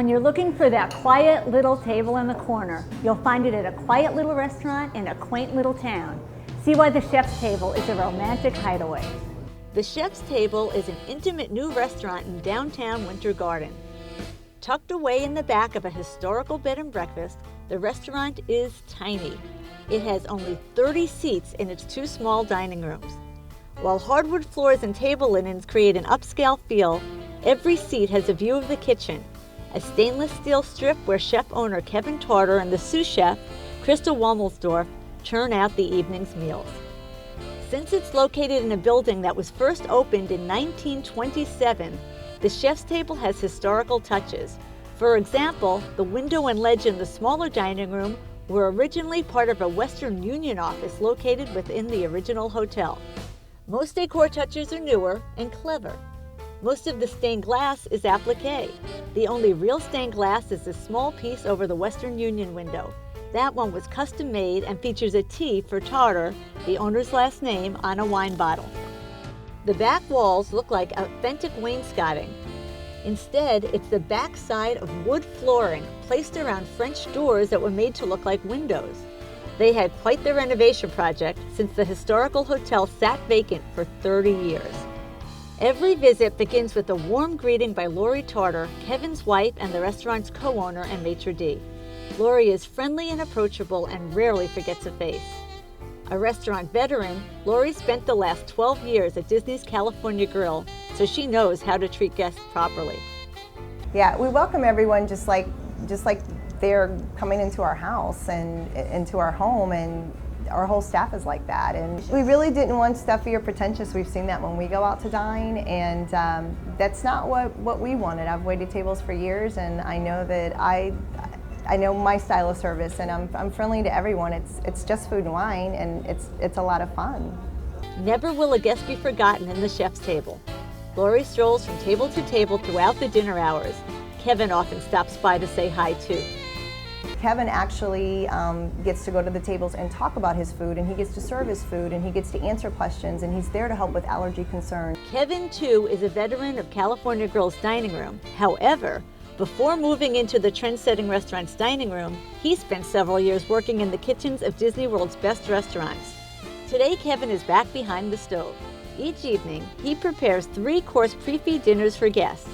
When you're looking for that quiet little table in the corner, you'll find it at a quiet little restaurant in a quaint little town. See why the Chef's Table is a romantic hideaway. The Chef's Table is an intimate new restaurant in downtown Winter Garden. Tucked away in the back of a historical bed and breakfast, the restaurant is tiny. It has only 30 seats in its 2 small dining rooms. While hardwood floors and table linens create an upscale feel, every seat has a view of the kitchen, a stainless steel strip where chef-owner Kevin Tarter and the sous chef, Crystal Womelsdorf, churn out the evening's meals. Since it's located in a building that was first opened in 1927, the Chef's Table has historical touches. For example, the window and ledge in the smaller dining room were originally part of a Western Union office located within the original hotel. Most decor touches are newer and clever. Most of the stained glass is applique. The only real stained glass is a small piece over the Western Union window. That one was custom made and features a T for Tarter, the owner's last name, on a wine bottle. The back walls look like authentic wainscoting. Instead, it's the back side of wood flooring placed around French doors that were made to look like windows. They had quite the renovation project since the historical hotel sat vacant for 30 years. Every visit begins with a warm greeting by Laurie Tarter, Kevin's wife and the restaurant's co-owner and maitre d'. Laurie is friendly and approachable and rarely forgets a face. A restaurant veteran, Laurie spent the last 12 years at Disney's California Grill, so she knows how to treat guests properly. Yeah, we welcome everyone just like they're coming into our house and into our home, and our whole staff is like that. And we really didn't want stuffy or pretentious. We've seen that when we go out to dine, and that's not what we wanted. I've waited tables for years, and I know that I know my style of service, and I'm friendly to everyone. It's just food and wine, and it's a lot of fun. Never will a guest be forgotten in the Chef's Table. Laurie strolls from table to table throughout the dinner hours. Kevin often stops by to say hi too. Kevin actually gets to go to the tables and talk about his food, and he gets to serve his food, and he gets to answer questions, and he's there to help with allergy concerns. Kevin, too, is a veteran of California Grill's dining room. However, before moving into the trend-setting restaurant's dining room, he spent several years working in the kitchens of Disney World's best restaurants. Today, Kevin is back behind the stove. Each evening, he prepares 3-course pre-feed dinners for guests.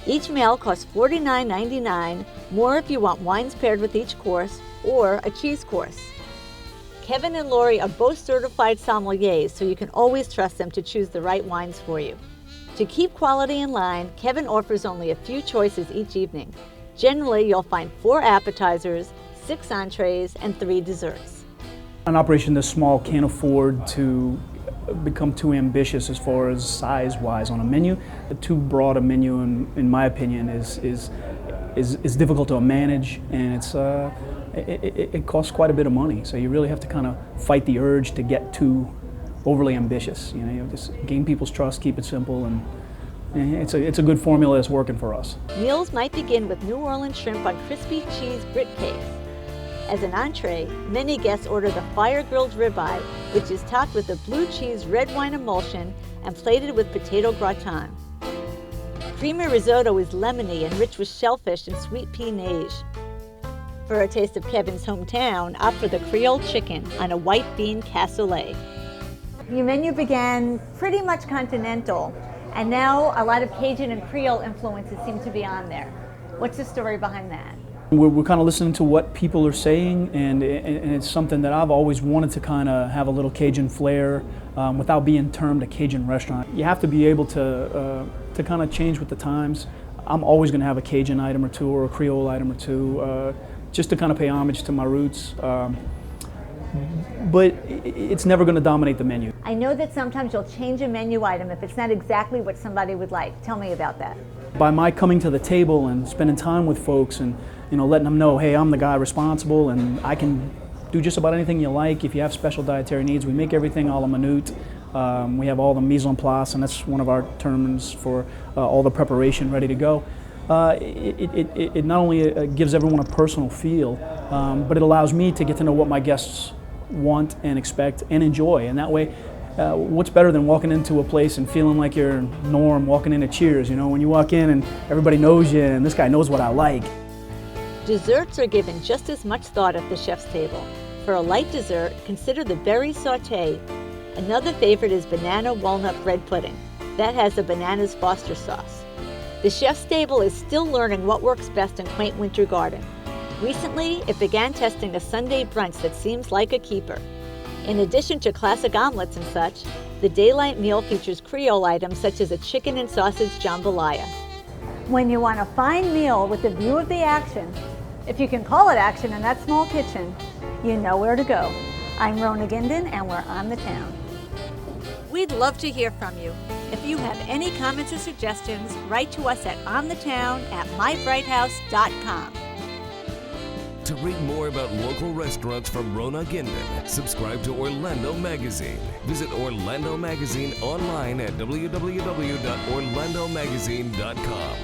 Each meal costs $49.99, more if you want wines paired with each course, or a cheese course. Kevin and Laurie are both certified sommeliers, so you can always trust them to choose the right wines for you. To keep quality in line, Kevin offers only a few choices each evening. Generally, you'll find 4 appetizers, 6 entrees, and 3 desserts. An operation this small can't afford to become too ambitious as far as size-wise on a menu. Too broad a menu, in my opinion, is difficult to manage, and it costs quite a bit of money. So you really have to kind of fight the urge to get too overly ambitious. You just gain people's trust, keep it simple, and it's a good formula that's working for us. Meals might begin with New Orleans shrimp on crispy cheese grit cakes. As an entree, many guests order the fire-grilled ribeye, which is topped with a blue cheese red wine emulsion and plated with potato gratin. Creamy risotto is lemony and rich with shellfish and sweet pea neige. For a taste of Kevin's hometown, opt for the Creole chicken on a white bean cassoulet. Your menu began pretty much continental, and now a lot of Cajun and Creole influences seem to be on there. What's the story behind that? We're kind of listening to what people are saying, and it's something that I've always wanted to kind of have a little Cajun flair without being termed a Cajun restaurant. You have to be able to kind of change with the times. I'm always going to have a Cajun item or two or a Creole item or two just to kind of pay homage to my roots. But it's never going to dominate the menu. I know that sometimes you'll change a menu item if it's not exactly what somebody would like. Tell me about that. By my coming to the table and spending time with folks and letting them know, hey, I'm the guy responsible and I can do just about anything you like. If you have special dietary needs, we make everything a la minute. We have all the mise en place, and that's one of our terms for all the preparation ready to go. It not only gives everyone a personal feel, but it allows me to get to know what my guests want and expect and enjoy, and that way what's better than walking into a place and feeling like you're Norm walking into Cheers, you know, when you walk in and everybody knows you and this guy knows what I like. Desserts are given just as much thought at the chef's table. For a light dessert, consider the berry sauté. Another favorite is banana walnut bread pudding. That has the bananas Foster sauce. The chef's table is still learning what works best in quaint winter garden. Recently, it began testing a Sunday brunch that seems like a keeper. In addition to classic omelets and such, the daylight meal features Creole items such as a chicken and sausage jambalaya. When you want a fine meal with a view of the action, if you can call it action in that small kitchen, you know where to go. I'm Rona Gindin, and we're on the town. We'd love to hear from you. If you have any comments or suggestions, write to us at onthetown@mybrighthouse.com. To read more about local restaurants from Rona Gindin, subscribe to Orlando Magazine. Visit Orlando Magazine online at www.orlandomagazine.com.